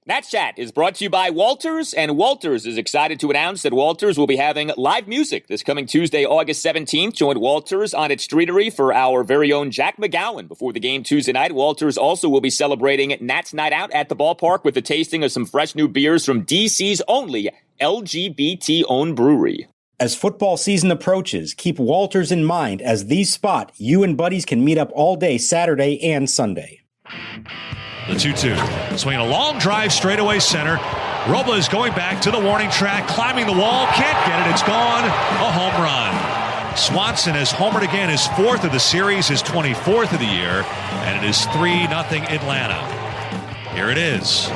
Nat Chat is brought to you by Walters, and Walters is excited to announce that Walters will be having live music this coming Tuesday, August 17th. Join Walters on its streetery for our very own Jack McGowan before the game Tuesday night. Walters also will be celebrating Nat's Night Out at the ballpark with the tasting of some fresh new beers from DC's only LGBT-owned brewery. As football season approaches, keep Walters in mind as the spot you and buddies can meet up all day Saturday and Sunday. The 2-2. Swinging a long drive straightaway center. Robles going back to the warning track, climbing the wall, can't get it, it's gone. A home run. Swanson has homered again, his 4th of the series, his 24th of the year, and it is 3-0 Atlanta. Here it is.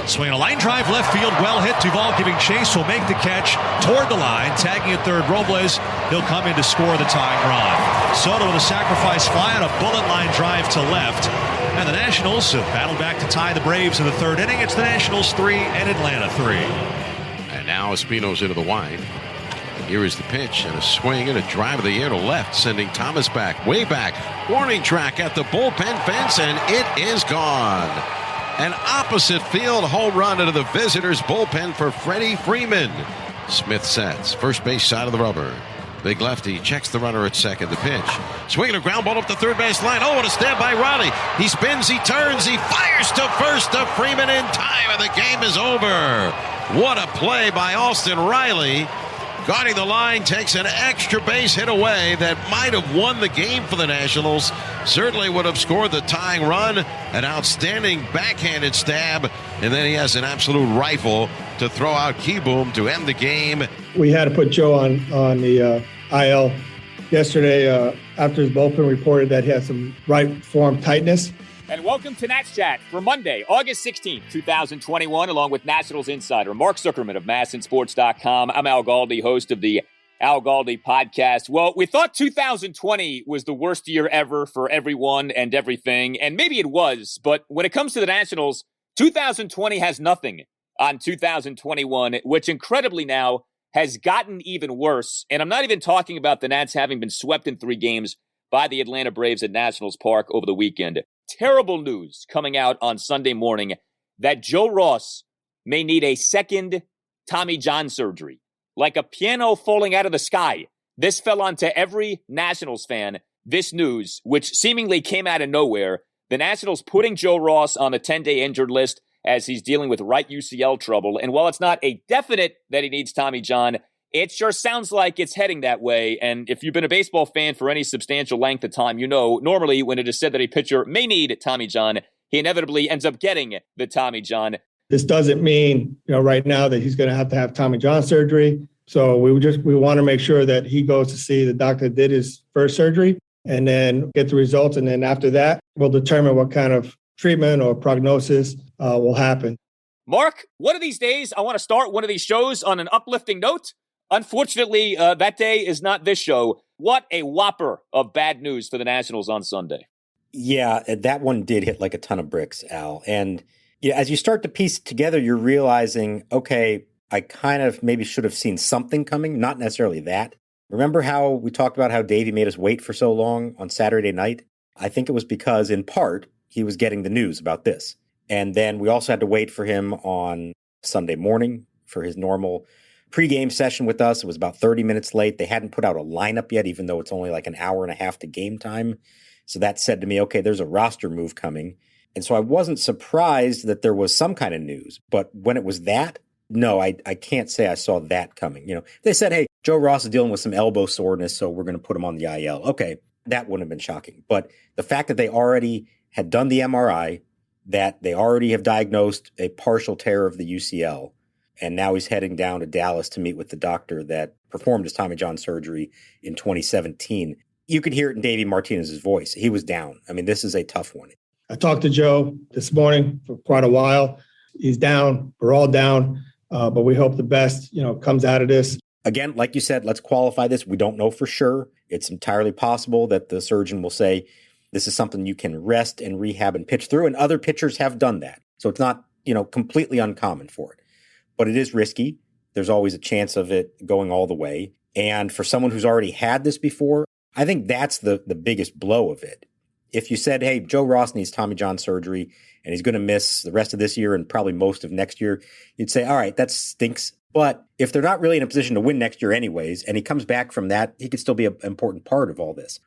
Swinging a line drive left field, well hit. Duvall giving chase, will make the catch toward the line, tagging at third Robles. He'll come in to score the tying run. Soto with a sacrifice fly on a bullet line drive to left. And the Nationals have battled back to tie the Braves in the 3rd inning. It's the Nationals 3 and Atlanta 3. And now Espino's into the wind. Here is the pitch and a swing and a drive of the air to left, sending Thomas back, way back. Warning track at the bullpen fence, and it is gone. An opposite field home run into the visitors' bullpen for Freddie Freeman. Smith sets, first base side of the rubber. Big lefty checks the runner at second. The pitch. Swinging a ground ball up the third base line. Oh, what a stand by Riley. He spins, he turns, he fires to first to Freeman in time, and the game is over. What a play by Austin Riley. Guarding the line, takes an extra base hit away that might have won the game for the Nationals. Certainly would have scored the tying run. An outstanding backhanded stab. And then he has an absolute rifle to throw out Kieboom to end the game. We had to put Joe on the IL yesterday after his bullpen reported that he had some right forearm tightness. And welcome to Nats Chat for Monday, August 16th, 2021, along with Nationals insider Mark Zuckerman of MASNsports.com. I'm Al Galdi, host of the Al Galdi podcast. Well, we thought 2020 was the worst year ever for everyone and everything, and maybe it was, but when it comes to the Nationals, 2020 has nothing on 2021, which incredibly now has gotten even worse. And I'm not even talking about the Nats having been swept in 3 games by the Atlanta Braves at Nationals Park over the weekend. Terrible news coming out on Sunday morning that Joe Ross may need a second Tommy John surgery. Like a piano falling out of the sky. This fell onto every Nationals fan, this news, which seemingly came out of nowhere. The Nationals putting Joe Ross on the 10-day injured list as he's dealing with right UCL trouble. And while it's not a definite that he needs Tommy John, it sure sounds like it's heading that way. And if you've been a baseball fan for any substantial length of time, you know normally when it is said that a pitcher may need Tommy John, he inevitably ends up getting the Tommy John. This doesn't mean, right now that he's going to have Tommy John surgery. So we want to make sure that he goes to see the doctor that did his first surgery and then get the results. And then after that, we'll determine what kind of treatment or prognosis will happen. Mark, one of these days, I want to start one of these shows on an uplifting note. Unfortunately, that day is not this show. What a whopper of bad news for the Nationals on Sunday. Yeah, that one did hit like a ton of bricks, Al. And as you start to piece it together, you're realizing, okay, I kind of maybe should have seen something coming, not necessarily that. Remember how we talked about how Davey made us wait for so long on Saturday night? I think it was because, in part, he was getting the news about this. And then we also had to wait for him on Sunday morning for his normal pregame session with us. It was about 30 minutes late. They hadn't put out a lineup yet, even though it's only like an hour and a half to game time. So that said to me, okay, there's a roster move coming. And so I wasn't surprised that there was some kind of news. But when it was that, no, I can't say I saw that coming. They said, hey, Joe Ross is dealing with some elbow soreness, so we're going to put him on the IL. Okay, that wouldn't have been shocking. But the fact that they already had done the MRI, that they already have diagnosed a partial tear of the UCL, and now he's heading down to Dallas to meet with the doctor that performed his Tommy John surgery in 2017. You could hear it in Davey Martinez's voice. He was down. I mean, this is a tough one. I talked to Joe this morning for quite a while. He's down. We're all down. But we hope the best, comes out of this. Again, like you said, let's qualify this. We don't know for sure. It's entirely possible that the surgeon will say, this is something you can rest and rehab and pitch through. And other pitchers have done that. So it's not, completely uncommon for it. But it is risky. There's always a chance of it going all the way. And for someone who's already had this before, I think that's the biggest blow of it, if you said, hey, Joe Ross needs Tommy John surgery and he's going to miss the rest of this year and probably most of next year, you'd say, all right, that stinks. But if they're not really in a position to win next year anyways, and he comes back from that, he could still be an important part of all this.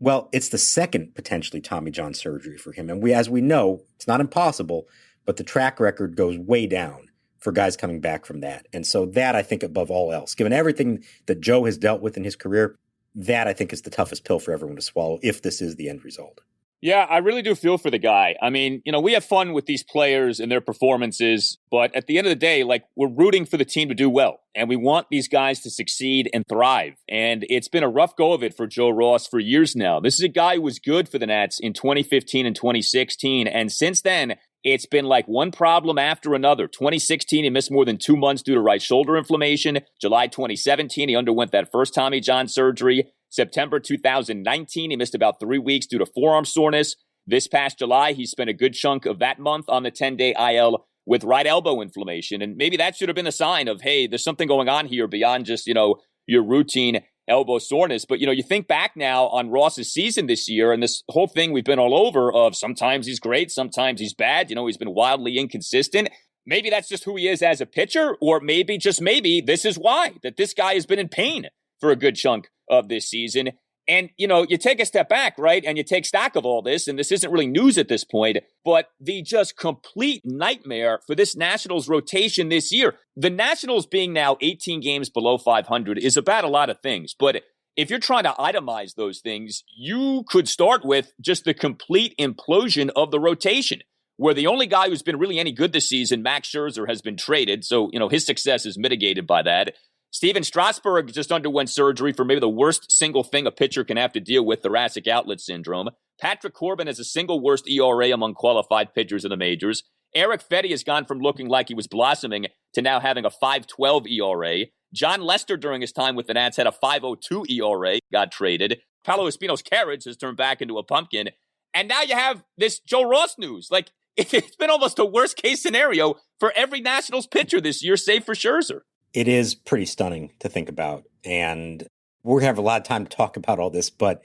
Well, it's the second potentially Tommy John surgery for him. And as we know, it's not impossible, but the track record goes way down for guys coming back from that. And so that, I think, above all else, given everything that Joe has dealt with in his career, that I think is the toughest pill for everyone to swallow if this is the end result. Yeah, I really do feel for the guy. I mean, we have fun with these players and their performances, but at the end of the day, we're rooting for the team to do well, and we want these guys to succeed and thrive. And it's been a rough go of it for Joe Ross for years now. This is a guy who was good for the Nats in 2015 and 2016, and since then, it's been like one problem after another. 2016, he missed more than 2 months due to right shoulder inflammation. July 2017, he underwent that first Tommy John surgery. September 2019, he missed about 3 weeks due to forearm soreness. This past July, he spent a good chunk of that month on the 10-day IL with right elbow inflammation. And maybe that should have been a sign of, hey, there's something going on here beyond just, your routine elbow soreness. But, you think back now on Ross's season this year, and this whole thing we've been all over of sometimes he's great, sometimes he's bad. He's been wildly inconsistent. Maybe that's just who he is as a pitcher, or maybe, just maybe, this is why, that this guy has been in pain for a good chunk of this season. And, you take a step back, right? And you take stock of all this, and this isn't really news at this point, but the just complete nightmare for this Nationals rotation this year. The Nationals being now 18 games below 500 is about a lot of things, but if you're trying to itemize those things, you could start with just the complete implosion of the rotation, where the only guy who's been really any good this season, Max Scherzer, has been traded, so, his success is mitigated by that. Steven Strasburg just underwent surgery for maybe the worst single thing a pitcher can have to deal with, thoracic outlet syndrome. Patrick Corbin has the single worst ERA among qualified pitchers in the majors. Eric Fetty has gone from looking like he was blossoming to now having a 5.12 ERA. John Lester during his time with the Nats had a 5.02 ERA, got traded. Paolo Espino's carriage has turned back into a pumpkin. And now you have this Joe Ross news. It's been almost a worst case scenario for every Nationals pitcher this year, save for Scherzer. It is pretty stunning to think about. And we're going to have a lot of time to talk about all this, but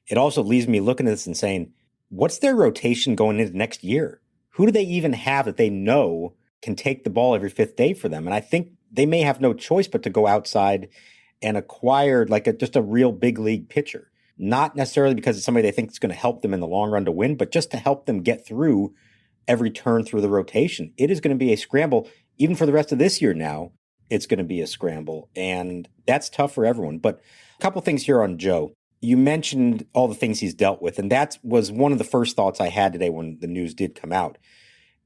it also leaves me looking at this and saying, what's their rotation going into next year? Who do they even have that they know can take the ball every fifth day for them? And I think they may have no choice but to go outside and acquire just a real big league pitcher. Not necessarily because it's somebody they think is going to help them in the long run to win, but just to help them get through every turn through the rotation. It is going to be a scramble, even for the rest of this year now. It's going to be a scramble, and that's tough for everyone. But a couple things here on Joe. You mentioned all the things he's dealt with, and that was one of the first thoughts I had today when the news did come out.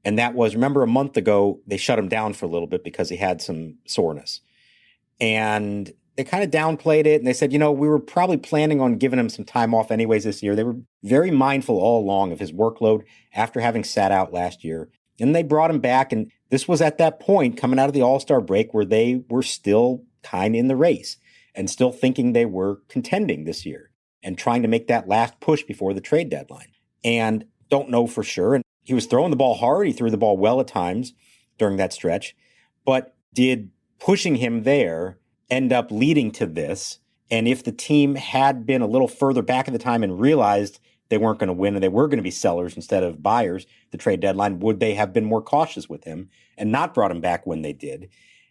And that was, remember a month ago, they shut him down for a little bit because he had some soreness. And they kind of downplayed it, and they said, we were probably planning on giving him some time off anyways this year. They were very mindful all along of his workload after having sat out last year. And they brought him back, and this was at that point coming out of the All-Star break where they were still kind of in the race and still thinking they were contending this year and trying to make that last push before the trade deadline. And don't know for sure. And he was throwing the ball hard. He threw the ball well at times during that stretch. But did pushing him there end up leading to this? And if the team had been a little further back at the time and realized they weren't going to win and they were going to be sellers instead of buyers, the trade deadline, would they have been more cautious with him and not brought him back when they did?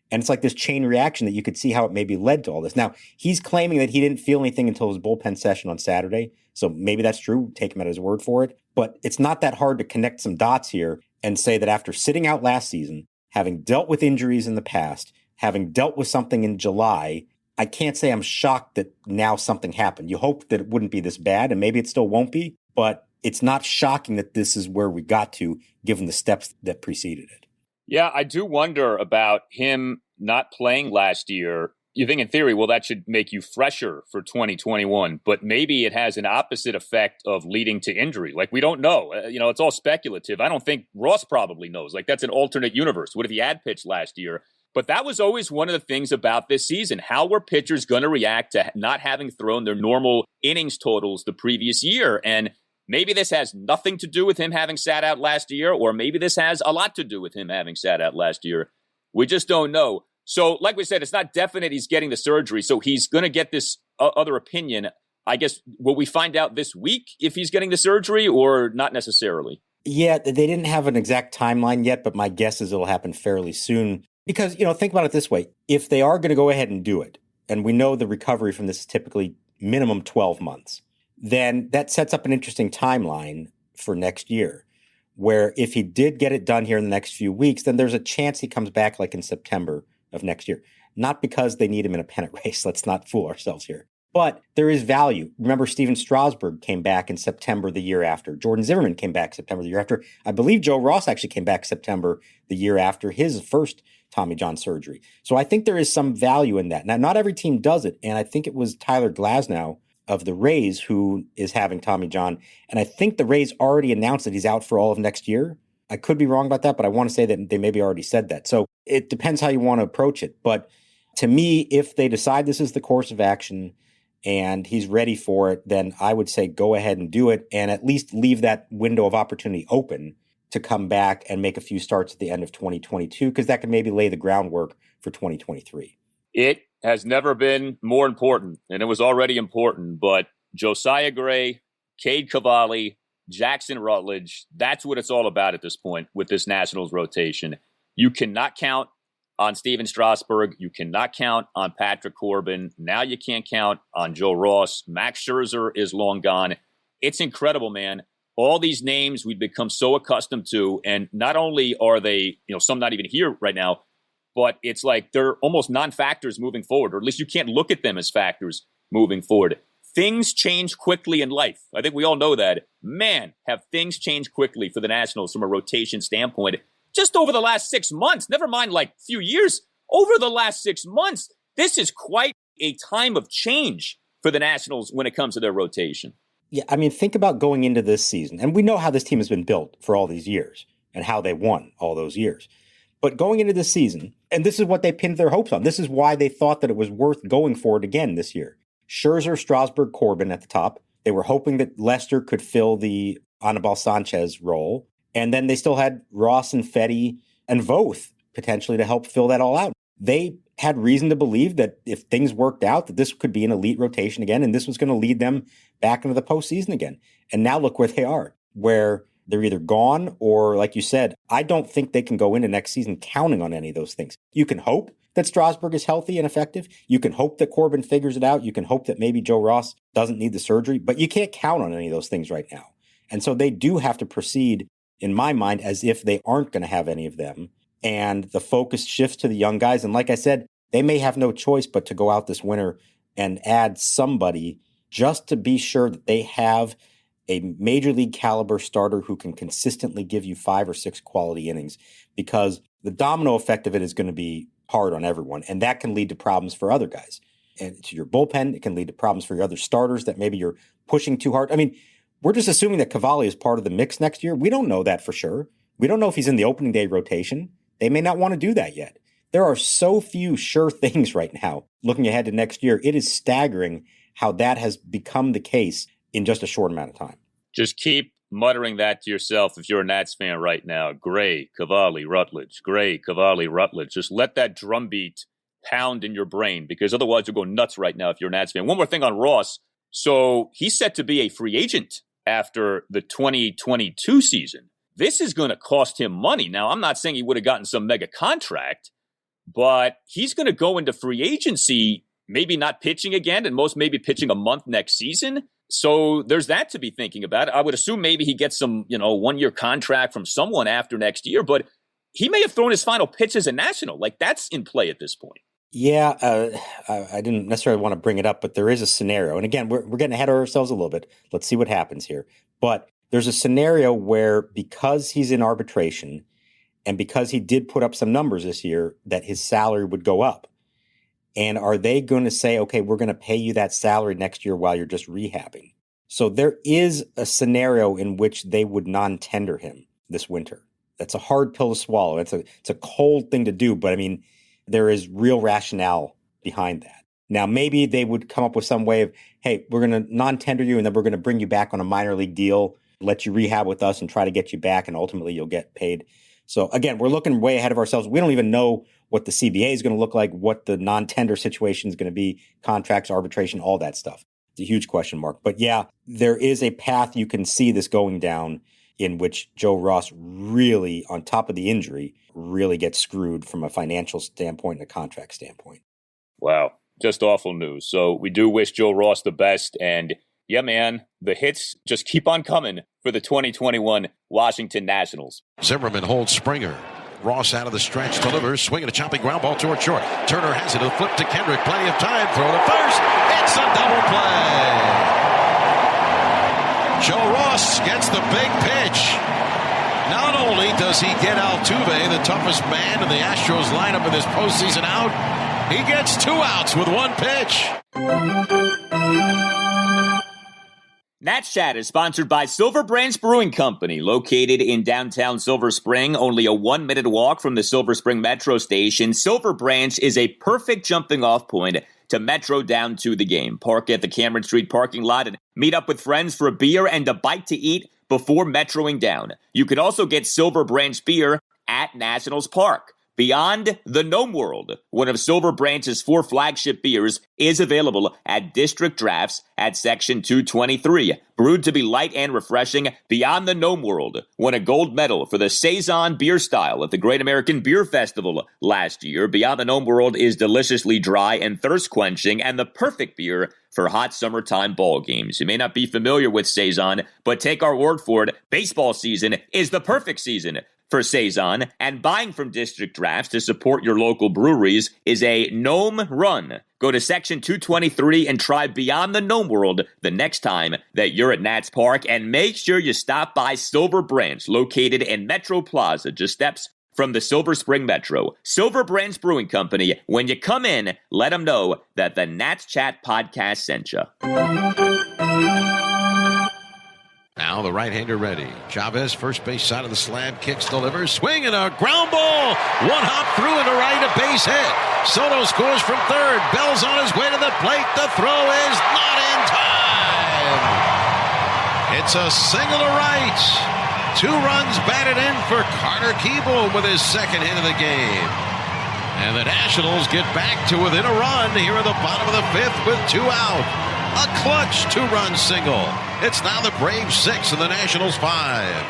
And it's like this chain reaction that you could see how it maybe led to all this. Now, he's claiming that he didn't feel anything until his bullpen session on Saturday. So maybe that's true. Take him at his word for it. But it's not that hard to connect some dots here and say that after sitting out last season, having dealt with injuries in the past, having dealt with something in July, I can't say I'm shocked that now something happened. You hope that it wouldn't be this bad, and maybe it still won't be, but it's not shocking that this is where we got to, given the steps that preceded it. Yeah, I do wonder about him not playing last year. You think in theory, well, that should make you fresher for 2021, but maybe it has an opposite effect of leading to injury. We don't know. It's all speculative. I don't think Ross probably knows. That's an alternate universe. What if he had pitched last year? But that was always one of the things about this season. How were pitchers going to react to not having thrown their normal innings totals the previous year? And maybe this has nothing to do with him having sat out last year, or maybe this has a lot to do with him having sat out last year. We just don't know. So like we said, it's not definite he's getting the surgery. So he's going to get this other opinion. I guess, will we find out this week if he's getting the surgery or not necessarily? Yeah, they didn't have an exact timeline yet, but my guess is it'll happen fairly soon. Because, think about it this way. If they are going to go ahead and do it, and we know the recovery from this is typically minimum 12 months, then that sets up an interesting timeline for next year, where if he did get it done here in the next few weeks, then there's a chance he comes back like in September of next year. Not because they need him in a pennant race. Let's not fool ourselves here. But there is value. Remember, Steven Strasburg came back in September the year after. Jordan Zimmerman came back September the year after. I believe Joe Ross actually came back September the year after his first Tommy John surgery. So I think there is some value in that. Now, not every team does it. And I think it was Tyler Glasnow of the Rays who is having Tommy John. And I think the Rays already announced that he's out for all of next year. I could be wrong about that, but I want to say that they maybe already said that. So it depends how you want to approach it. But to me, if they decide this is the course of action and he's ready for it, then I would say go ahead and do it and at least leave that window of opportunity open to come back and make a few starts at the end of 2022, because that could maybe lay the groundwork for 2023. It has never been more important, and it was already important, but Josiah Gray, Cade Cavalli, Jackson Rutledge, that's what it's all about at this point with this Nationals rotation. You cannot count on Steven Strasburg. You cannot count on Patrick Corbin. Now you can't count on Joe Ross. Max Scherzer is long gone. It's incredible, man. All these names we've become so accustomed to, and not only are they, some not even here right now, but it's like they're almost non-factors moving forward, or at least you can't look at them as factors moving forward. Things change quickly in life. I think we all know that. Man, have things changed quickly for the Nationals from a rotation standpoint. Just over the last 6 months, never mind like a few years, over the last 6 months, this is quite a time of change for the Nationals when it comes to their rotation. Yeah, I mean, think about going into this season, and we know how this team has been built for all these years and how they won all those years. But going into this season, and this is what they pinned their hopes on. This is why they thought that it was worth going for it again this year. Scherzer, Strasburg, Corbin at the top. They were hoping that Lester could fill the Anibal Sanchez role. And then they still had Ross and Fetty and Voth potentially to help fill that all out. They had reason to believe that if things worked out, that this could be an elite rotation again, and this was going to lead them back into the postseason again. And now look where they are, where they're either gone or, like you said, I don't think they can go into next season counting on any of those things. You can hope that Strasburg is healthy and effective. You can hope that Corbin figures it out. You can hope that maybe Joe Ross doesn't need the surgery, but you can't count on any of those things right now. And so they do have to proceed, in my mind, as if they aren't going to have any of them. And the focus shifts to the young guys. And like I said, they may have no choice but to go out this winter and add somebody just to be sure that they have a major league caliber starter who can consistently give you 5 or 6 quality innings, because the domino effect of it is going to be hard on everyone. And that can lead to problems for other guys. And to your bullpen, it can lead to problems for your other starters that maybe you're pushing too hard. I mean, we're just assuming that Cavalli is part of the mix next year. We don't know that for sure. We don't know if he's in the opening day rotation. They may not want to do that yet. There are so few sure things right now looking ahead to next year. It is staggering how that has become the case in just a short amount of time. Just keep muttering that to yourself if you're a Nats fan right now. Gray, Cavalli, Rutledge. Gray, Cavalli, Rutledge. Just let that drumbeat pound in your brain, because otherwise you'll go nuts right now if you're a Nats fan. One more thing on Ross. So he's set to be a free agent after the 2022 season. This is going to cost him money. Now, I'm not saying he would have gotten some mega contract, but he's going to go into free agency, maybe not pitching again, and most maybe pitching a month next season. So there's that to be thinking about. I would assume maybe he gets some, 1-year contract from someone after next year, but he may have thrown his final pitch as a National. Like, that's in play at this point. Yeah, I didn't necessarily want to bring it up, but there is a scenario. And again, we're getting ahead of ourselves a little bit. Let's see what happens here. But there's a scenario where, because he's in arbitration and because he did put up some numbers this year, that his salary would go up. And are they going to say, okay, we're going to pay you that salary next year while you're just rehabbing? So there is a scenario in which they would non-tender him this winter. That's a hard pill to swallow. It's a cold thing to do, but I mean, there is real rationale behind that. Now, maybe they would come up with some way of, hey, we're going to non-tender you and then we're going to bring you back on a minor league deal, let you rehab with us and try to get you back, and ultimately you'll get paid. So again, we're looking way ahead of ourselves. We don't even know what the CBA is going to look like, what the non-tender situation is going to be, contracts, arbitration, all that stuff. It's a huge question mark. But yeah, there is a path you can see this going down in which Joe Ross really, on top of the injury, really gets screwed from a financial standpoint and a contract standpoint. Wow, just awful news. So we do wish Joe Ross the best. And yeah, man, the hits just keep on coming for the 2021 Washington Nationals. Zimmerman holds Springer. Ross out of the stretch, delivers, swinging a chopping ground ball toward short. Turner has it, a flip to Kendrick, plenty of time, throw to first. It's a double play. Joe Ross gets the big pitch. Not only does he get Altuve, the toughest man in the Astros lineup in this postseason, out, he gets 2 outs with 1 pitch. Nats Chat is sponsored by Silver Branch Brewing Company, located in downtown Silver Spring, only a 1-minute walk from the Silver Spring Metro station. Silver Branch is a perfect jumping-off point to Metro down to the game. Park at the Cameron Street parking lot and meet up with friends for a beer and a bite to eat before metroing down. You can also get Silver Branch beer at Nationals Park. Beyond the Gnome World, one of Silver Branch's 4 flagship beers, is available at District Drafts at Section 223. Brewed to be light and refreshing, Beyond the Gnome World won a gold medal for the Saison beer style at the Great American Beer Festival last year. Beyond the Gnome World is deliciously dry and thirst-quenching and the perfect beer for hot summertime ball games. You may not be familiar with Saison, but take our word for it, baseball season is the perfect season for Saison, and buying from District Drafts to support your local breweries is a gnome run. Go to Section 223 and try Beyond the Gnome World the next time that you're at Nats Park, and make sure you stop by Silver Branch, located in Metro Plaza, just steps from the Silver Spring Metro. Silver Branch Brewing Company, when you come in, let them know that the Nats Chat podcast sent you. Now the right-hander ready. Chavez, first base side of the slab, kicks, delivers, swing and a ground ball. 1 hop through and a right, a base hit. Soto scores from third. Bell's on his way to the plate. The throw is not in time. It's a single to right. 2 runs batted in for Carter Kieboom with his second hit of the game. And the Nationals get back to within a run here at the bottom of the 5th with 2 out. A clutch 2-run single. It's now the Braves 6 and the Nationals 5.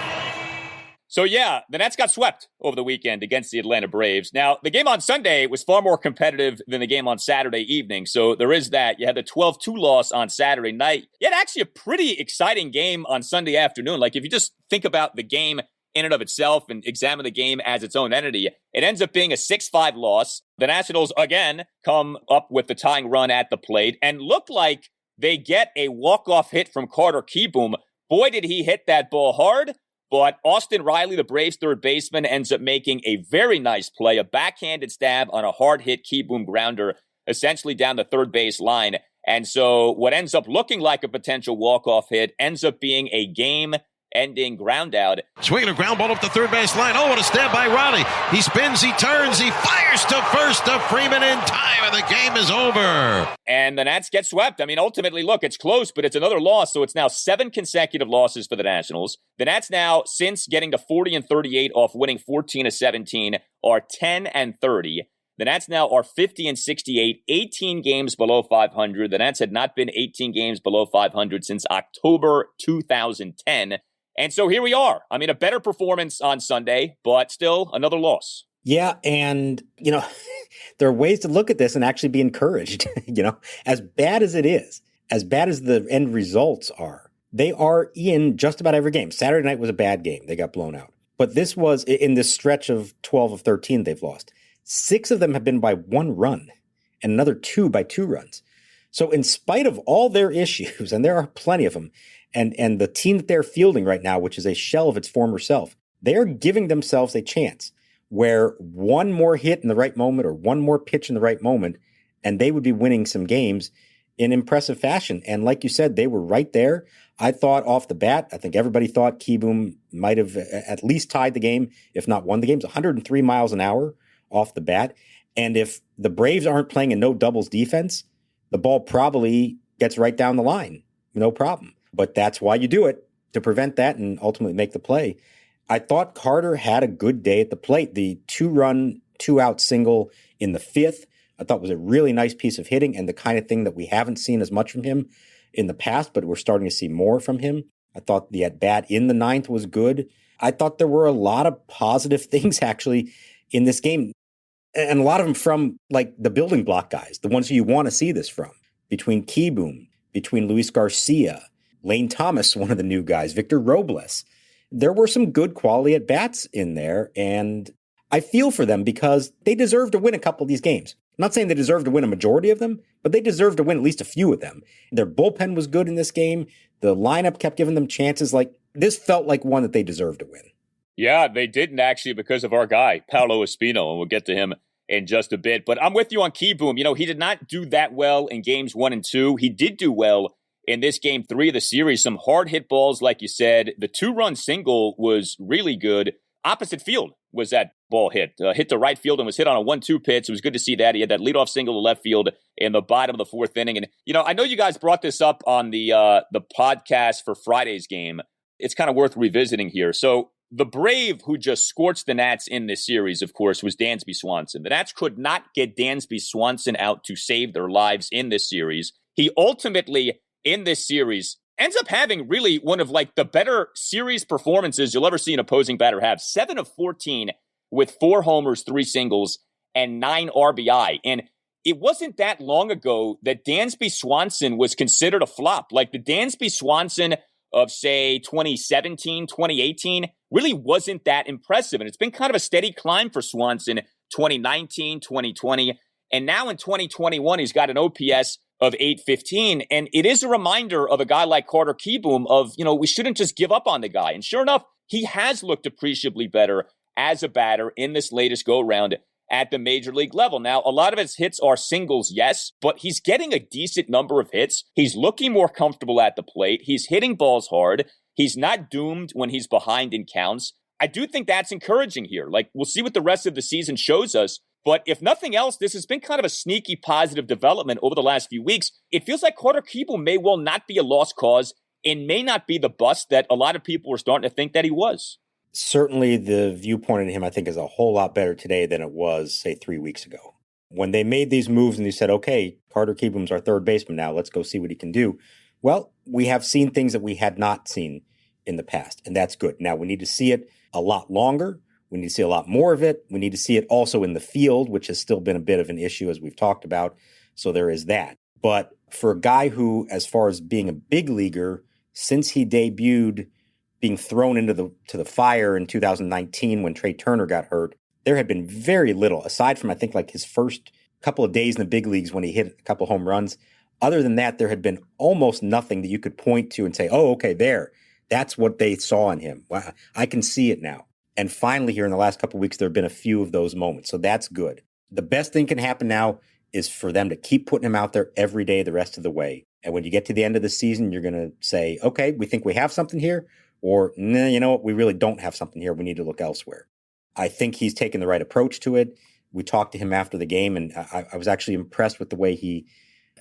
So yeah, the Nats got swept over the weekend against the Atlanta Braves. Now, the game on Sunday was far more competitive than the game on Saturday evening, so there is that. You had the 12-2 loss on Saturday night. You had actually a pretty exciting game on Sunday afternoon. Like, if you just think about the game in and of itself and examine the game as its own entity, it ends up being a 6-5 loss. The Nationals, again, come up with the tying run at the plate and look like they get a walk-off hit from Carter Kieboom. Boy, did he hit that ball hard. But Austin Riley, the Braves third baseman, ends up making a very nice play, a backhanded stab on a hard-hit Kieboom grounder, essentially down the third base line. And so what ends up looking like a potential walk-off hit ends up being a game-ending ground out. Swinging a ground ball up the third base line. Oh, what a stab by Riley. He spins, he turns, he fires to first to Freeman in time, and the game is over. And the Nats get swept. I mean, ultimately, look, it's close, but it's another loss, so it's now 7 consecutive losses for the Nationals. The Nats now, since getting to 40-38 off winning 14-17, are 10-30. The Nats now are 50-68, 18 games below 500. The Nats had not been 18 games below 500 since October 2010. And so here we are. I mean, a better performance on Sunday, but still another loss. Yeah, and, there are ways to look at this and actually be encouraged. As bad as it is, as bad as the end results are, they are in just about every game. Saturday night was a bad game. They got blown out. But this was, in this stretch of 12 of 13 they've lost, 6 of them have been by 1 run and another 2 by 2 runs. So in spite of all their issues, and there are plenty of them, and the team that they're fielding right now, which is a shell of its former self, they're giving themselves a chance where one more hit in the right moment or one more pitch in the right moment, and they would be winning some games in impressive fashion. And like you said, they were right there. I thought off the bat, I think everybody thought Kieboom might have at least tied the game, if not won the game. It's 103 miles an hour off the bat. And if the Braves aren't playing a no doubles defense, the ball probably gets right down the line. No problem. But that's why you do it, to prevent that and ultimately make the play. I thought Carter had a good day at the plate. The 2-run, 2-out single in the 5th, I thought was a really nice piece of hitting and the kind of thing that we haven't seen as much from him in the past, but we're starting to see more from him. I thought the at-bat in the ninth was good. I thought there were a lot of positive things actually in this game. And a lot of them from like the building block guys, the ones who you want to see this from. Between Kieboom, between Luis Garcia, Lane Thomas, one of the new guys, Victor Robles. There were some good quality at-bats in there, and I feel for them because they deserve to win a couple of these games. I'm not saying they deserve to win a majority of them, but they deserve to win at least a few of them. Their bullpen was good in this game. The lineup kept giving them chances. Like, this felt like one that they deserved to win. Yeah, they didn't actually because of our guy, Paolo Espino, and we'll get to him in just a bit. But I'm with you on Kieboom. You know, he did not do that well in games 1 and 2. He did do well in this game 3 of the series. Some hard hit balls, like you said. The 2-run single was really good. Opposite field was that ball hit. Hit to right field and was hit on a 1-2 pitch. It was good to see that. He had that leadoff single to left field in the bottom of the 4th inning. And, you know, I know you guys brought this up on the podcast for Friday's game. It's kind of worth revisiting here. So the Brave who just scorched the Nats in this series, of course, was Dansby Swanson. The Nats could not get Dansby Swanson out to save their lives in this series. He ultimately, in this series, ends up having really one of like the better series performances you'll ever see an opposing batter have. 7 of 14 with 4 homers, 3 singles, and 9 RBI. And it wasn't that long ago that Dansby Swanson was considered a flop. Like the Dansby Swanson of, say, 2017, 2018 really wasn't that impressive. And it's been kind of a steady climb for Swanson 2019, 2020. And now in 2021, he's got an OPS of 815. And it is a reminder of a guy like Carter Kieboom of, you know, we shouldn't just give up on the guy. And sure enough, he has looked appreciably better as a batter in this latest go-round at the major league level. Now, a lot of his hits are singles, yes, but he's getting a decent number of hits. He's looking more comfortable at the plate. He's hitting balls hard. He's not doomed when he's behind in counts. I do think that's encouraging here. Like, we'll see what the rest of the season shows us. But if nothing else, this has been kind of a sneaky positive development over the last few weeks. It feels like Carter Kieboom may well not be a lost cause and may not be the bust that a lot of people were starting to think that he was. Certainly the viewpoint on him, I think, is a whole lot better today than it was, say, 3 weeks ago. When they made these moves and they said, okay, Carter Kieboom's our third baseman now, let's go see what he can do. Well, we have seen things that we had not seen in the past, and that's good. Now, we need to see it a lot longer. We need to see a lot more of it. We need to see it also in the field, which has still been a bit of an issue, as we've talked about. So there is that. But for a guy who, as far as being a big leaguer, since he debuted being thrown into the fire in 2019 when Trey Turner got hurt, there had been very little, aside from, I think, like his first couple of days in the big leagues when he hit a couple home runs. Other than that, there had been almost nothing that you could point to and say, oh, okay, that's what they saw in him. Wow, I can see it now. And finally, here in the last couple of weeks, there have been a few of those moments. So that's good. The best thing can happen now is for them to keep putting him out there every day the rest of the way. And when you get to the end of the season, you're going to say, okay, we think we have something here. Or, nah, you know what, we really don't have something here. We need to look elsewhere. I think he's taken the right approach to it. We talked to him after the game, and I was actually impressed with the way he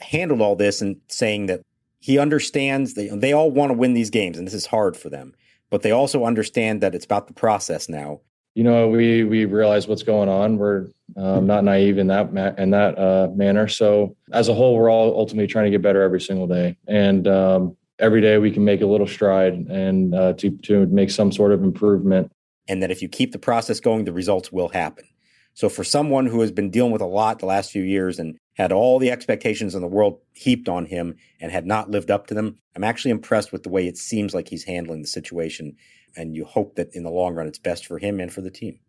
handled all this and saying that he understands they all want to win these games, and this is hard for them. But they also understand that it's about the process now. You know, we realize what's going on. We're not naive in that manner. So as a whole, we're all ultimately trying to get better every single day. And every day we can make a little stride and to make some sort of improvement. And that if you keep the process going, the results will happen. So for someone who has been dealing with a lot the last few years and had all the expectations in the world heaped on him and had not lived up to them, I'm actually impressed with the way it seems like he's handling the situation. And you hope that in the long run, it's best for him and for the team.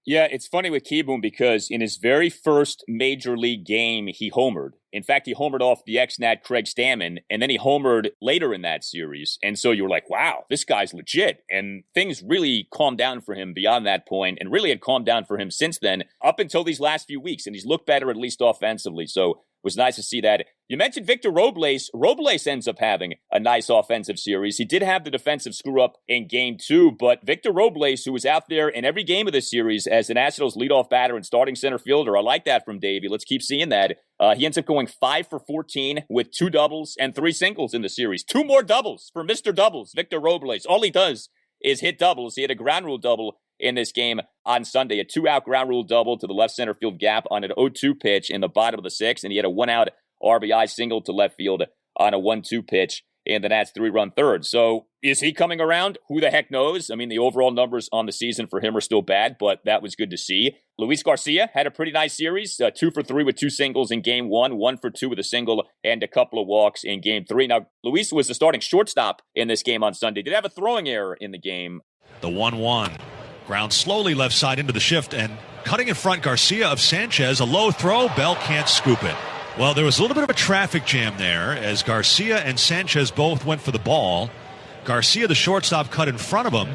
Yeah, it's funny with Kieboom because in his very first major league game, he homered. In fact, he homered off the ex-Nat Craig Stammen, and then he homered later in that series. And so you were like, wow, this guy's legit. And things really calmed down for him beyond that point, and really had calmed down for him since then, up until these last few weeks. And he's looked better, at least offensively. So it was nice to see that. You mentioned Victor Robles. Robles ends up having a nice offensive series. He did have the defensive screw-up in Game 2, but Victor Robles, who was out there in every game of this series as the Nationals' leadoff batter and starting center fielder, I like that from Davey. Let's keep seeing that. He ends up going 5 for 14 with 2 doubles and 3 singles in the series. 2 more doubles for Mr. Doubles, Victor Robles. All he does is hit doubles. He had a ground rule double in this game on Sunday, a 2-out ground rule double to the left center field gap on an 0-2 pitch in the bottom of the 6th, and he had a 1-out RBI single to left field on a 1-2 pitch in the Nats 3-run third. So is he coming around? Who the heck knows? I mean, the overall numbers on the season for him are still bad, but that was good to see. Luis Garcia had a pretty nice series, 2 for 3 with 2 singles in game 1, 1 for 2 with a single, and a couple of walks in game 3. Now, Luis was the starting shortstop in this game on Sunday. Did have a throwing error in the game. The 1-1. Ground slowly left side into the shift, and cutting in front, Garcia of Sanchez. A low throw. Bell can't scoop it. Well, there was a little bit of a traffic jam there as Garcia and Sanchez both went for the ball. Garcia, the shortstop, cut in front of him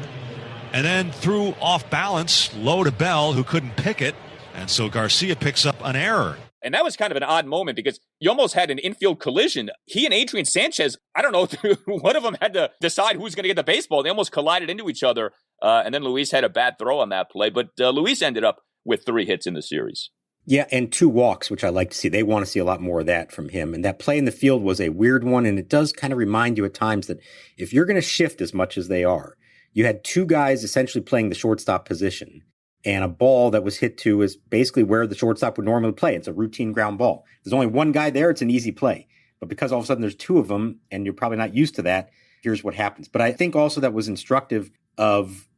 and then threw off balance low to Bell, who couldn't pick it. And so Garcia picks up an error. And that was kind of an odd moment because you almost had an infield collision. He and Adrian Sanchez, I don't know, one of them had to decide who's going to get the baseball. They almost collided into each other. And then Luis had a bad throw on that play. But Luis ended up with 3 hits in the series. Yeah, and 2 walks, which I like to see. They want to see a lot more of that from him. And that play in the field was a weird one, and it does kind of remind you at times that if you're going to shift as much as they are, you had 2 guys essentially playing the shortstop position, and a ball that was hit to is basically where the shortstop would normally play. It's a routine ground ball. There's only one guy there, it's an easy play. But because all of a sudden there's 2 of them, and you're probably not used to that, here's what happens. But I think also that was instructive of,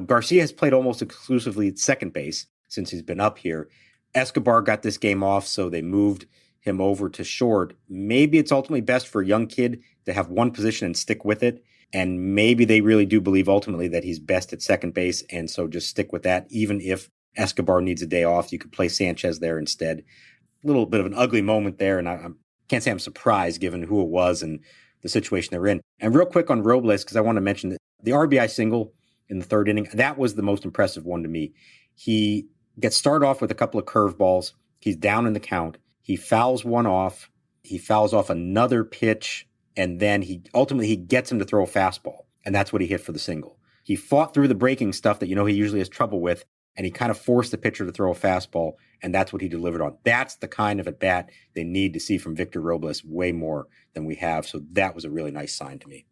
Garcia has played almost exclusively at second base since he's been up here. Escobar got this game off, so they moved him over to short. Maybe it's ultimately best for a young kid to have one position and stick with it. And maybe they really do believe ultimately that he's best at second base. And so just stick with that. Even if Escobar needs a day off, you could play Sanchez there instead. A little bit of an ugly moment there. And I can't say I'm surprised given who it was and the situation they're in. And real quick on Robles, because I want to mention that the RBI single in the 3rd inning, that was the most impressive one to me. He gets started off with a couple of curveballs. He's down in the count. He fouls one off. He fouls off another pitch. And then he gets him to throw a fastball. And that's what he hit for the single. He fought through the breaking stuff that, he usually has trouble with. And he kind of forced the pitcher to throw a fastball. And that's what he delivered on. That's the kind of at bat they need to see from Victor Robles way more than we have. So that was a really nice sign to me.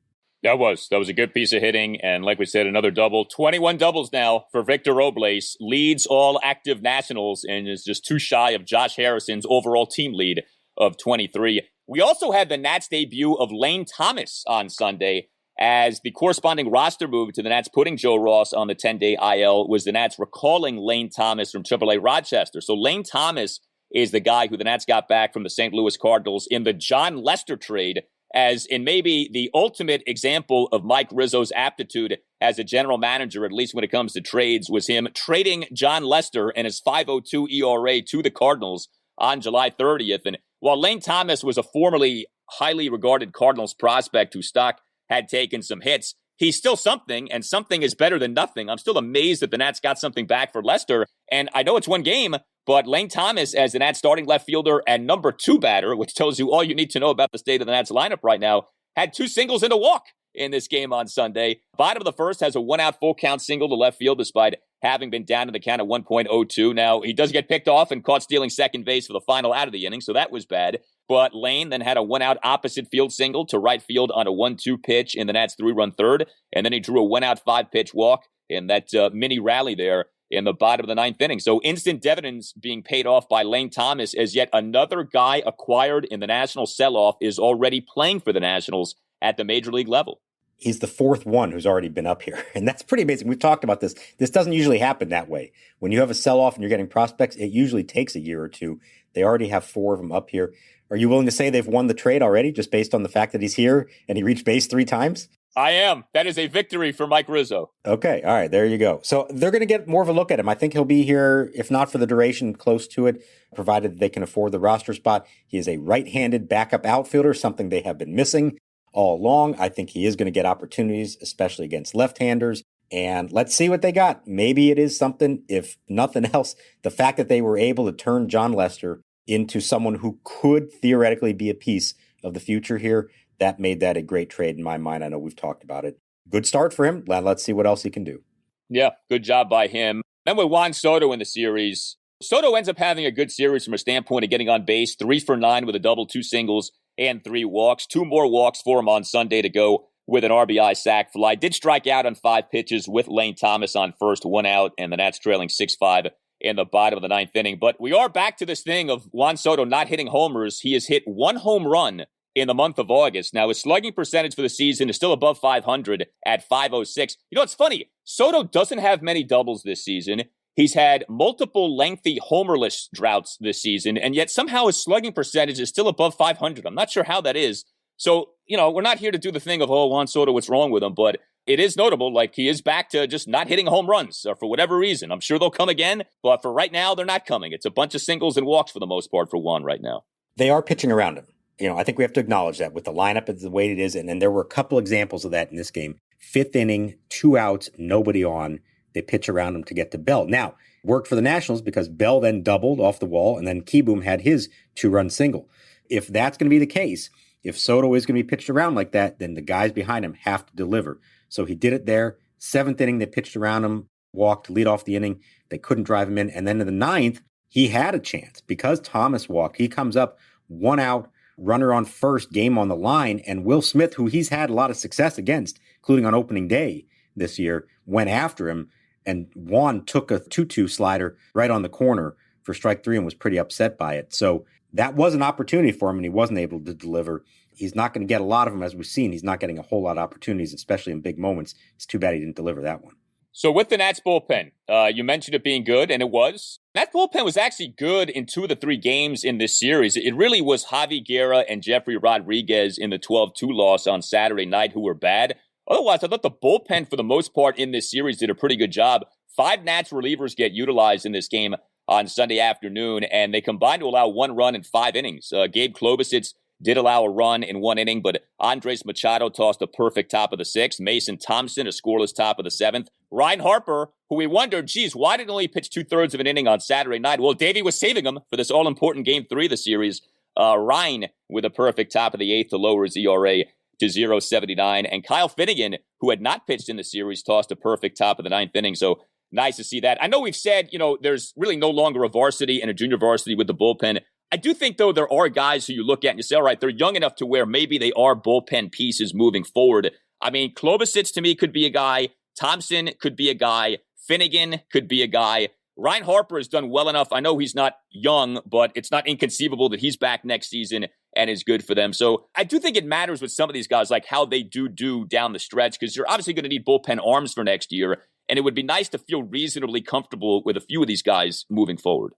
That was a good piece of hitting. And like we said, another double. 21 doubles now for Victor Robles. Leads all active Nationals and is just 2 shy of Josh Harrison's overall team lead of 23. We also had the Nats debut of Lane Thomas on Sunday as the corresponding roster move to the Nats putting Joe Ross on the 10-day IL was the Nats recalling Lane Thomas from AAA Rochester. So Lane Thomas is the guy who the Nats got back from the St. Louis Cardinals in the John Lester trade, as in maybe the ultimate example of Mike Rizzo's aptitude as a general manager, at least when it comes to trades, was him trading John Lester and his 5.02 ERA to the Cardinals on July 30th. And while Lane Thomas was a formerly highly regarded Cardinals prospect whose stock had taken some hits, he's still something, and something is better than nothing. I'm still amazed that the Nats got something back for Lester. And I know it's one game, but Lane Thomas, as the Nats starting left fielder and number 2 batter, which tells you all you need to know about the state of the Nats lineup right now, had 2 singles and a walk in this game on Sunday. Bottom of the first has a 1-out full count single to left field despite having been down in the count at 1.02. Now, he does get picked off and caught stealing second base for the final out of the inning, so that was bad. But Lane then had a 1-out opposite field single to right field on a 1-2 pitch in the Nats 3-run third, and then he drew a 1-out 5-pitch walk in that mini rally there in the bottom of the 9th inning. So instant dividends being paid off by Lane Thomas as yet another guy acquired in the National sell-off is already playing for the Nationals at the major league level. He's the 4th one who's already been up here. And that's pretty amazing. We've talked about this. This doesn't usually happen that way. When you have a sell-off and you're getting prospects, it usually takes a year or 2. They already have 4 of them up here. Are you willing to say they've won the trade already just based on the fact that he's here and he reached base 3 times? I am. That is a victory for Mike Rizzo. Okay. All right. There you go. So they're going to get more of a look at him. I think he'll be here, if not for the duration, close to it, provided they can afford the roster spot. He is a right-handed backup outfielder, something they have been missing all along. I think he is going to get opportunities, especially against left-handers. And let's see what they got. Maybe it is something, if nothing else, the fact that they were able to turn John Lester into someone who could theoretically be a piece of the future here, that made that a great trade in my mind. I know we've talked about it. Good start for him. Let's see what else he can do. Yeah, good job by him. Then with Juan Soto in the series, Soto ends up having a good series from a standpoint of getting on base, 3 for 9 with a double, 2 singles, and 3 walks. 2 more walks for him on Sunday to go with an RBI sac fly. Did strike out on 5 pitches with Lane Thomas on first, 1 out, and the Nats trailing 6-5 in the bottom of the 9th inning. But we are back to this thing of Juan Soto not hitting homers. He has hit 1 home run in the month of August. Now, his slugging percentage for the season is still above 500 at 506. You know, it's funny. Soto doesn't have many doubles this season. He's had multiple lengthy homerless droughts this season, and yet somehow his slugging percentage is still above 500. I'm not sure how that is. So, you know, we're not here to do the thing of, oh, Juan Soto, what's wrong with him? But it is notable, like he is back to just not hitting home runs for whatever reason. I'm sure they'll come again, but for right now, they're not coming. It's a bunch of singles and walks for the most part for Juan right now. They are pitching around him. You know, I think we have to acknowledge that with the lineup is the way it is. And then there were a couple examples of that in this game. 5th inning, 2 outs, nobody on. They pitch around him to get to Bell. Now, worked for the Nationals because Bell then doubled off the wall, and then Kieboom had his 2-run single. If that's going to be the case, if Soto is going to be pitched around like that, then the guys behind him have to deliver. So he did it there. 7th inning, they pitched around him, walked, lead off the inning. They couldn't drive him in. And then in the 9th, he had a chance because Thomas walked. He comes up, 1 out, runner on first, game on the line. And Will Smith, who he's had a lot of success against, including on opening day this year, went after him. And Juan took a 2-2 slider right on the corner for strike 3 and was pretty upset by it. So that was an opportunity for him, and he wasn't able to deliver. He's not going to get a lot of them, as we've seen. He's not getting a whole lot of opportunities, especially in big moments. It's too bad he didn't deliver that one. So with the Nats bullpen, you mentioned it being good, and it was. That bullpen was actually good in 2 of the 3 games in this series. It really was Javi Guerra and Jeffrey Rodriguez in the 12-2 loss on Saturday night who were bad. Otherwise, I thought the bullpen, for the most part in this series, did a pretty good job. 5 Nats relievers get utilized in this game on Sunday afternoon, and they combined to allow 1 run in 5 innings. Gabe Klobosits did allow a run in 1 inning, but Andres Machado tossed a perfect top of the 6th. Mason Thompson, a scoreless top of the 7th. Ryan Harper, who we wondered, geez, why didn't he pitch 2/3 of an inning on Saturday night? Well, Davey was saving him for this all-important Game 3 of the series. Ryan with a perfect top of the 8th to lower his ERA to 0.79. And Kyle Finnegan, who had not pitched in the series, tossed a perfect top of the 9th inning. So nice to see that. I know we've said, you know, there's really no longer a varsity and a junior varsity with the bullpen. I do think, though, there are guys who you look at and you say, all right, they're young enough to where maybe they are bullpen pieces moving forward. I mean, Klobosits to me could be a guy. Thompson could be a guy. Finnegan could be a guy. Ryan Harper has done well enough. I know he's not young, but it's not inconceivable that he's back next season and is good for them. So I do think it matters with some of these guys, like how they do down the stretch, because you're obviously going to need bullpen arms for next year. And it would be nice to feel reasonably comfortable with a few of these guys moving forward.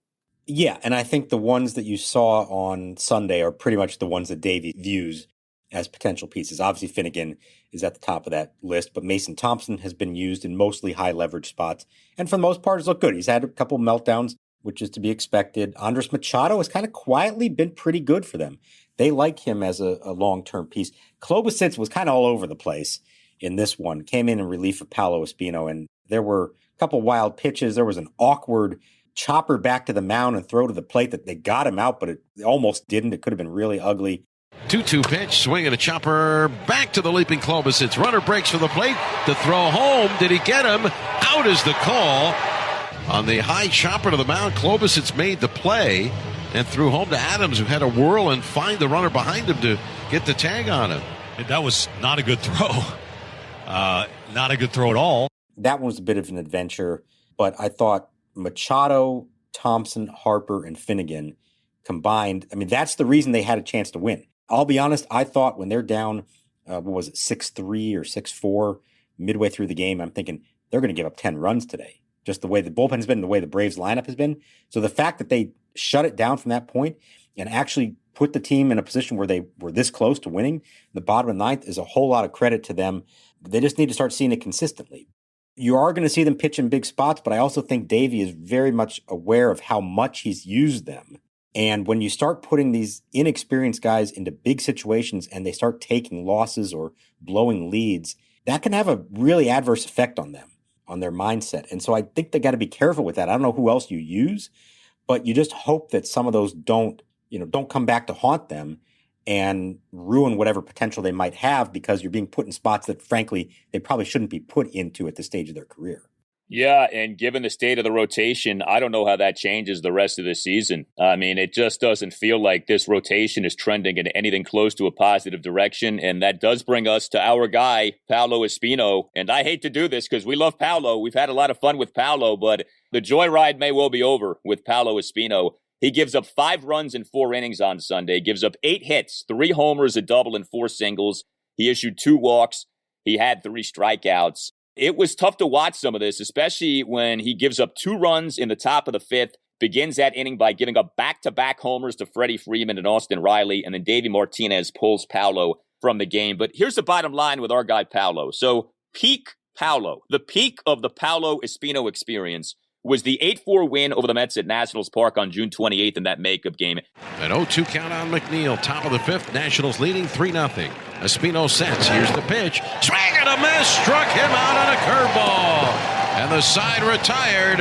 Yeah, and I think the ones that you saw on Sunday are pretty much the ones that Davey views as potential pieces. Obviously, Finnegan is at the top of that list, but Mason Thompson has been used in mostly high leverage spots. And for the most part, has looked good. He's had a couple meltdowns, which is to be expected. Andres Machado has kind of quietly been pretty good for them. They like him as a long-term piece. Klobosits was kind of all over the place in this one. Came in relief of Paolo Espino, and there were a couple wild pitches. There was an awkward chopper back to the mound and throw to the plate that they got him out, but it almost didn't. It could have been really ugly. 2-2 pitch, swing and a chopper back to the leaping Klobosits. Runner breaks for the plate. The throw home. Did he get him? Out is the call. On the high chopper to the mound, Klobosits made the play and threw home to Adams, who had to whirl and find the runner behind him to get the tag on him. That was not a good throw. Not a good throw at all. That one was a bit of an adventure, but I thought Machado, Thompson, Harper, and Finnegan combined, I mean, that's the reason they had a chance to win. I'll be honest, I thought when they're down, 6-3 or 6-4 midway through the game, I'm thinking they're going to give up 10 runs today. Just the way the bullpen has been, the way the Braves lineup has been. So the fact that they shut it down from that point and actually put the team in a position where they were this close to winning the bottom of the 9th is a whole lot of credit to them. They just need to start seeing it consistently. You are going to see them pitch in big spots, but I also think Davey is very much aware of how much he's used them. And when you start putting these inexperienced guys into big situations and they start taking losses or blowing leads, that can have a really adverse effect on them, on their mindset. And so I think they got to be careful with that. I don't know who else you use, but you just hope that some of those don't come back to haunt them and ruin whatever potential they might have because you're being put in spots that, frankly, they probably shouldn't be put into at this stage of their career. Yeah, and given the state of the rotation, I don't know how that changes the rest of the season. I mean, it just doesn't feel like this rotation is trending in anything close to a positive direction, and that does bring us to our guy, Paolo Espino. And I hate to do this because we love Paolo. We've had a lot of fun with Paolo, but the joyride may well be over with Paolo Espino. He gives up 5 runs in 4 innings on Sunday, gives up 8 hits, 3 homers, a double, and 4 singles. He issued 2 walks. He had 3 strikeouts. It was tough to watch some of this, especially when he gives up 2 runs in the top of the 5th, begins that inning by giving up back-to-back homers to Freddie Freeman and Austin Riley, and then Davey Martinez pulls Paolo from the game. But here's the bottom line with our guy Paolo. So peak Paolo, the peak of the Paolo Espino experience was the 8-4 win over the Mets at Nationals Park on June 28th in that makeup game. An 0-2 count on McNeil, top of the 5th, Nationals leading 3-0. Espino sets, here's the pitch, swing and a miss, struck him out on a curveball, and the side retired.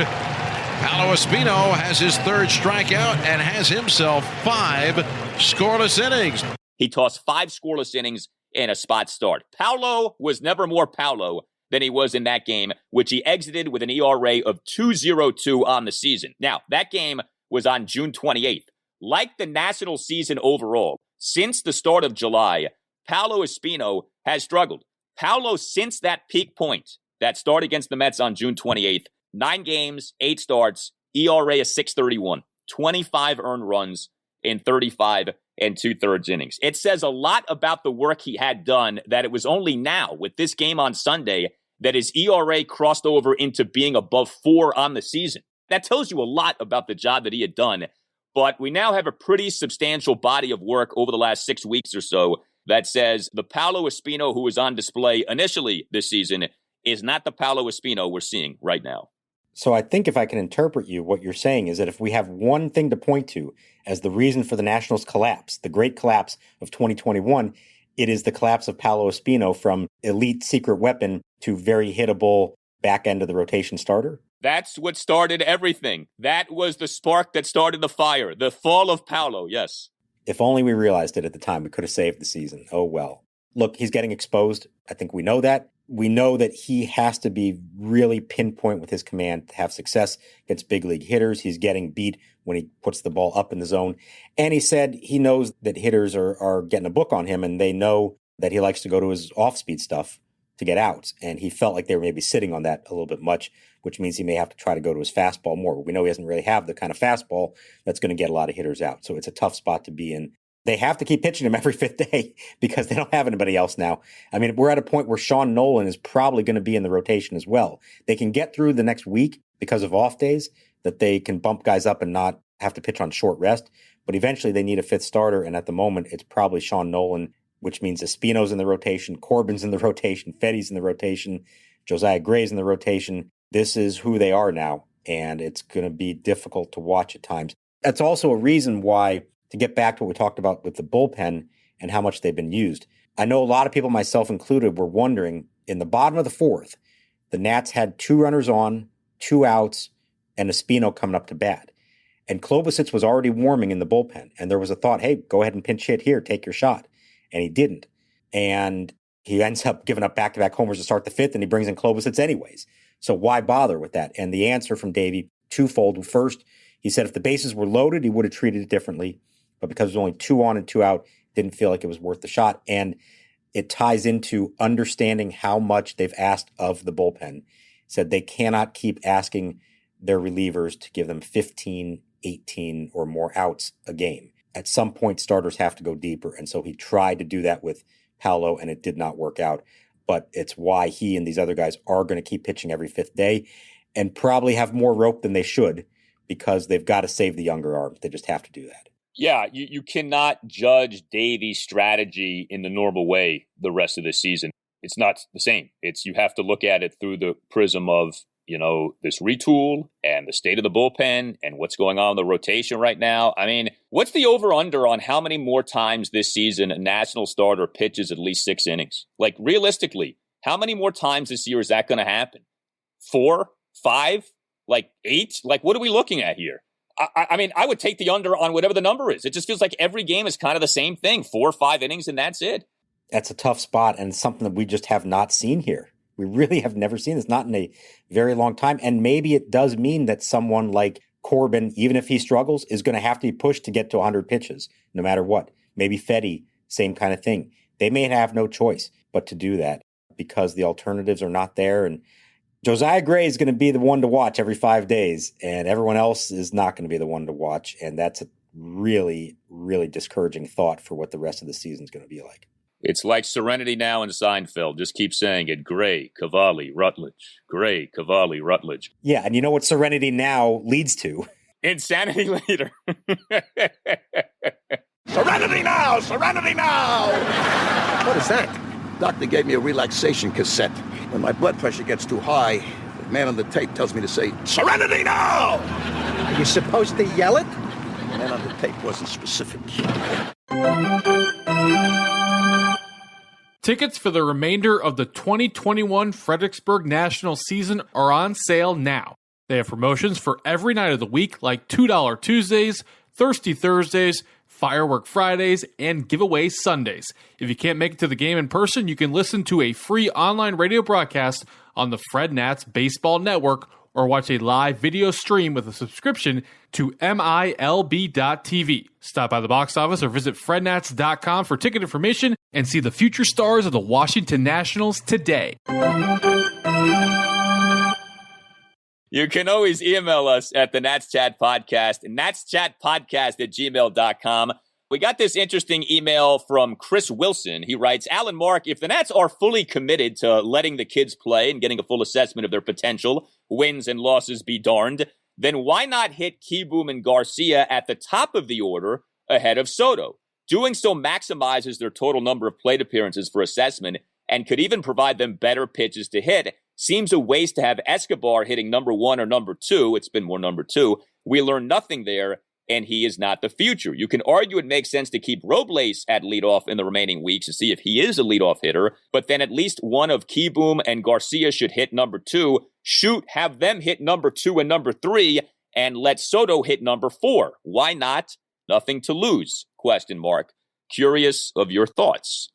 Paolo Espino has his 3rd strikeout and has himself 5 scoreless innings. He tossed 5 scoreless innings and a spot start. Paolo was never more Paolo than he was in that game, which he exited with an ERA of 2.02 on the season. Now, that game was on June 28th. Like the national season overall, since the start of July, Paolo Espino has struggled. Paolo, since that peak point, that start against the Mets on June 28th, 9 games, 8 starts, ERA of 6.31, 25 earned runs in 35 2/3 innings. It says a lot about the work he had done that it was only now, with this game on Sunday, that his ERA crossed over into being above 4 on the season. That tells you a lot about the job that he had done. But we now have a pretty substantial body of work over the last 6 weeks or so that says the Paolo Espino who was on display initially this season is not the Paolo Espino we're seeing right now. So I think if I can interpret you, what you're saying is that if we have one thing to point to as the reason for the Nationals' collapse, the great collapse of 2021, it is the collapse of Paolo Espino from elite secret weapon to very hittable back end of the rotation starter. That's what started everything. That was the spark that started the fire. The fall of Paolo, yes. If only we realized it at the time, we could have saved the season. Oh, well. Look, he's getting exposed. I think we know that. We know that he has to be really pinpoint with his command to have success against big league hitters. He's getting beat when he puts the ball up in the zone. And he said he knows that hitters are getting a book on him, and they know that he likes to go to his off-speed stuff to get outs. And he felt like they were maybe sitting on that a little bit much, which means he may have to try to go to his fastball more. We know he doesn't really have the kind of fastball that's going to get a lot of hitters out. So it's a tough spot to be in. They have to keep pitching him every 5th day because they don't have anybody else now. I mean, we're at a point where Sean Nolan is probably going to be in the rotation as well. They can get through the next week because of off days that they can bump guys up and not have to pitch on short rest. But eventually they need a 5th starter. And at the moment, it's probably Sean Nolan, which means Espino's in the rotation, Corbin's in the rotation, Fetty's in the rotation, Josiah Gray's in the rotation. This is who they are now. And it's going to be difficult to watch at times. That's also a reason why, to get back to what we talked about with the bullpen and how much they've been used. I know a lot of people, myself included, were wondering, in the bottom of the 4th, the Nats had 2 runners on, 2 outs, and Espino coming up to bat. And Klobuchar was already warming in the bullpen. And there was a thought, hey, go ahead and pinch hit here, take your shot. And he didn't. And he ends up giving up back-to-back homers to start the 5th, and he brings in Klobuchar anyways. So why bother with that? And the answer from Davey, twofold. First, he said if the bases were loaded, he would have treated it differently. But because there's only 2 on and 2 out, didn't feel like it was worth the shot. And it ties into understanding how much they've asked of the bullpen. He said they cannot keep asking their relievers to give them 15, 18 or more outs a game. At some point, starters have to go deeper. And so he tried to do that with Paolo, and it did not work out. But it's why he and these other guys are going to keep pitching every 5th day and probably have more rope than they should because they've got to save the younger arms. They just have to do that. Yeah, you cannot judge Davey's strategy in the normal way the rest of the season. It's not the same. You have to look at it through the prism of, this retool and the state of the bullpen and what's going on in the rotation right now. I mean, what's the over-under on how many more times this season a national starter pitches at least 6 innings? Like, realistically, how many more times this year is that going to happen? 4, 5, 8? What are we looking at here? I mean, I would take the under on whatever the number is. It just feels like every game is kind of the same thing, 4 or 5 innings, and that's it. That's a tough spot and something that we just have not seen here. We really have never seen this, not in a very long time. And maybe it does mean that someone like Corbin, even if he struggles, is going to have to be pushed to get to 100 pitches, no matter what. Maybe Fetty, same kind of thing. They may have no choice but to do that because the alternatives are not there. And Josiah Gray is going to be the one to watch every 5 days, and everyone else is not going to be the one to watch. And that's a really, really discouraging thought for what the rest of the season is going to be like. It's like Serenity Now in Seinfeld. Just keep saying it. Gray, Cavalli, Rutledge. Gray, Cavalli, Rutledge. Yeah, and you know what Serenity Now leads to? Insanity later. Serenity now! Serenity now! What is that? Doctor gave me a relaxation cassette. When my blood pressure gets too high, the man on the tape tells me to say, Serenity now! Are you supposed to yell it? The man on the tape wasn't specific. Tickets for the remainder of the 2021 Fredericksburg National season are on sale now. They have promotions for every night of the week like $2 Tuesdays, Thirsty Thursdays, Firework Fridays, and Giveaway Sundays. If you can't make it to the game in person, you can listen to a free online radio broadcast on the Fred Nats Baseball Network or watch a live video stream with a subscription to MILB.TV. Stop by the box office or visit frednats.com for ticket information and see the future stars of the Washington Nationals today. You can always email us at the Nats Chat Podcast, natschatpodcast@gmail.com. We got this interesting email from Chris Wilson. He writes, Alan, Mark, if the Nats are fully committed to letting the kids play and getting a full assessment of their potential, wins and losses be darned, then why not hit Kieboom and Garcia at the top of the order ahead of Soto? Doing so maximizes their total number of plate appearances for assessment and could even provide them better pitches to hit. Seems a waste to have Escobar hitting number 1 or number 2. It's been more number 2. We learn nothing there, and he is not the future. You can argue it makes sense to keep Robles at leadoff in the remaining weeks to see if he is a leadoff hitter, but then at least one of Kieboom and Garcia should hit number 2. Have them hit number 2 and number 3, and let Soto hit number 4. Why not? Nothing to lose, ? Curious of your thoughts.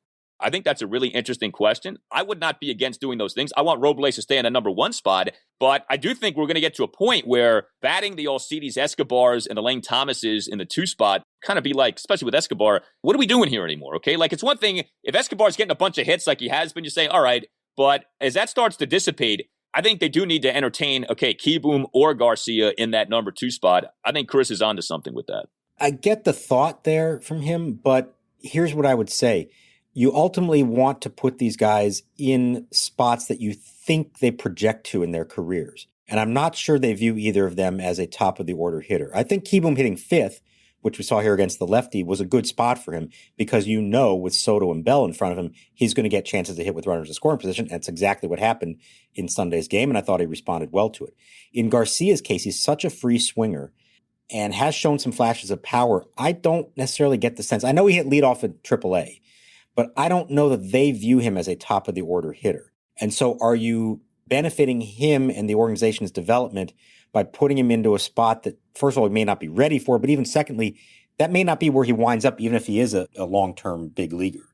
I think that's a really interesting question. I would not be against doing those things. I want Robles to stay in a number 1 spot, but I do think we're going to get to a point where batting the Alcides Escobars and the Lane Thomases in the 2 spot kind of be like, especially with Escobar, what are we doing here anymore? Okay, like it's one thing if Escobar's getting a bunch of hits like he has been, you say, all right, but as that starts to dissipate, I think they do need to entertain, Kieboom or Garcia in that number 2 spot. I think Chris is onto something with that. I get the thought there from him, but here's what I would say. You ultimately want to put these guys in spots that you think they project to in their careers. And I'm not sure they view either of them as a top of the order hitter. I think Kieboom hitting 5th, which we saw here against the lefty, was a good spot for him because with Soto and Bell in front of him, he's going to get chances to hit with runners in scoring position. That's exactly what happened in Sunday's game, and I thought he responded well to it. In Garcia's case, he's such a free swinger and has shown some flashes of power. I don't necessarily get the sense. I know he hit leadoff at AAA, but I don't know that they view him as a top of the order hitter. And so are you benefiting him and the organization's development by putting him into a spot that, first of all, he may not be ready for, but even secondly, that may not be where he winds up, even if he is a long-term big leaguer.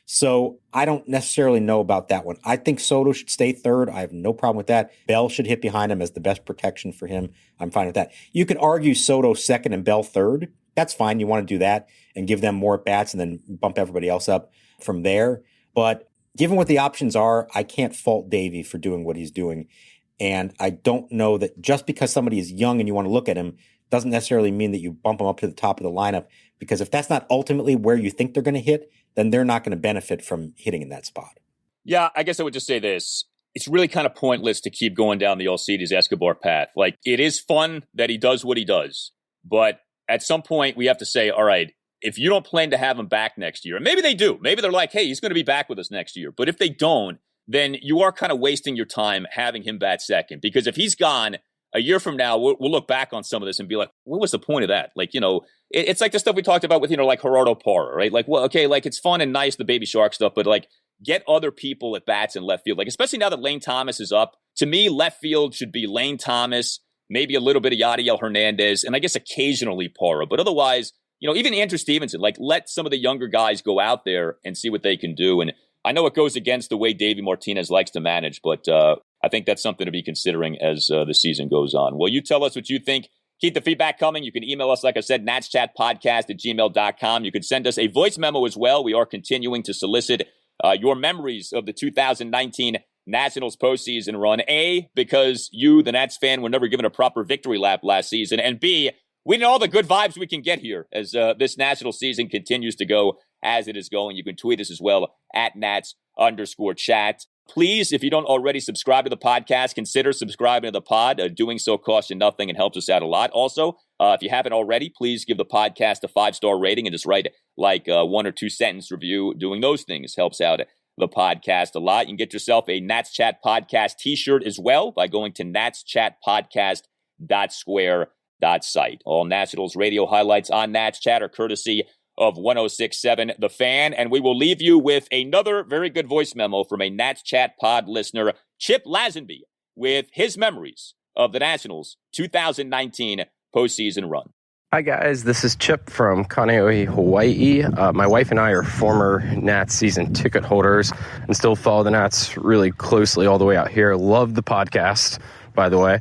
So I don't necessarily know about that one. I think Soto should stay 3rd. I have no problem with that. Bell should hit behind him as the best protection for him. I'm fine with that. You could argue Soto 2nd and Bell 3rd. That's fine. You want to do that and give them more bats and then bump everybody else up from there. But given what the options are, I can't fault Davey for doing what he's doing. And I don't know that just because somebody is young and you want to look at him doesn't necessarily mean that you bump them up to the top of the lineup. Because if that's not ultimately where you think they're going to hit, then they're not going to benefit from hitting in that spot. Yeah, I guess I would just say this. It's really kind of pointless to keep going down the Alcides Escobar path. Like, it is fun that he does what he does. But at some point, we have to say, all right, if you don't plan to have him back next year, and maybe they do, maybe they're like, hey, he's going to be back with us next year. But if they don't, then you are kind of wasting your time having him bat 2nd. Because if he's gone a year from now, we'll look back on some of this and be like, what was the point of that? Like, it's like the stuff we talked about with, like Gerardo Parra, right? Like, well, okay, like it's fun and nice, the Baby Shark stuff, but like get other people at bats in left field. Like, especially now that Lane Thomas is up, to me, left field should be Lane Thomas, maybe a little bit of Yadiel Hernandez, and I guess occasionally Parra. But otherwise, even Andrew Stevenson, like let some of the younger guys go out there and see what they can do. And I know it goes against the way Davey Martinez likes to manage, but I think that's something to be considering as the season goes on. Well, you tell us what you think. Keep the feedback coming. You can email us, like I said, natschatpodcast@gmail.com. You can send us a voice memo as well. We are continuing to solicit your memories of the 2019 Nationals postseason run. A, because you, the Nats fan, were never given a proper victory lap last season. And B, we know all the good vibes we can get here as this National season continues to go as it is going. You can tweet us as well at @Nats_chat. Please, if you don't already subscribe to the podcast, consider subscribing to the pod. Doing so costs you nothing and helps us out a lot. Also, if you haven't already, please give the podcast a 5-star rating and just write like a 1 or 2 sentence review. Doing those things helps out the podcast a lot. You can get yourself a Nats Chat Podcast t-shirt as well by going to natschatpodcast.square.site. All Nationals radio highlights on Nats Chat are courtesy of 106.7 The Fan, and we will leave you with another very good voice memo from a Nats Chat Pod listener, Chip Lazenby, with his memories of the Nationals' 2019 postseason run. Hi guys, this is Chip from Kaneohe, Hawaii. My wife and I are former Nats season ticket holders and still follow the Nats really closely all the way out here. Love the podcast, by the way.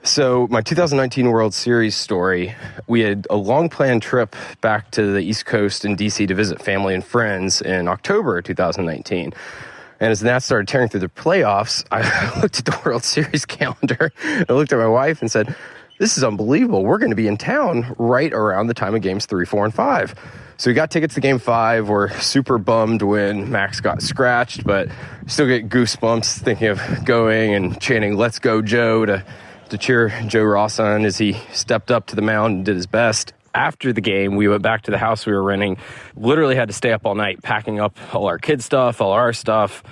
So my 2019 World Series story, we had a long planned trip back to the East Coast in DC to visit family and friends in October 2019. And as the Nats started tearing through the playoffs, I looked at the World Series calendar. I looked at my wife and said, this is unbelievable. We're going to be in town right around the time of games 3, 4, and 5. So we got tickets to game 5. We're super bummed when Max got scratched, but still get goosebumps thinking of going and chanting, "Let's go, Joe," to cheer Joe Ross on as he stepped up to the mound and did his best. After the game, we went back to the house we were renting. Literally had to stay up all night packing up all our kids' stuff, all our stuff.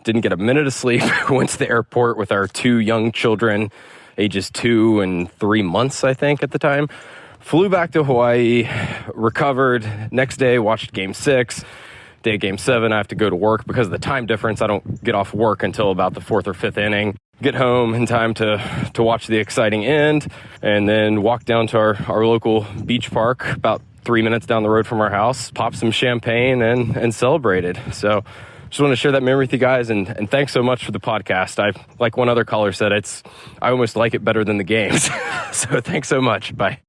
Didn't get a minute of sleep. Went to the airport with our 2 young children, ages 2 and 3 months, I think, at the time. Flew back to Hawaii, recovered. Next day, watched Game 6. Day of Game 7, I have to go to work because of the time difference. I don't get off work until about the 4th or 5th inning. Get home in time to watch the exciting end, and then walk down to our local beach park about 3 minutes down the road from our house, pop some champagne, and celebrated. So just want to share that memory with you guys, and thanks so much for the podcast. Like one other caller said, I almost like it better than the games. So thanks so much. Bye.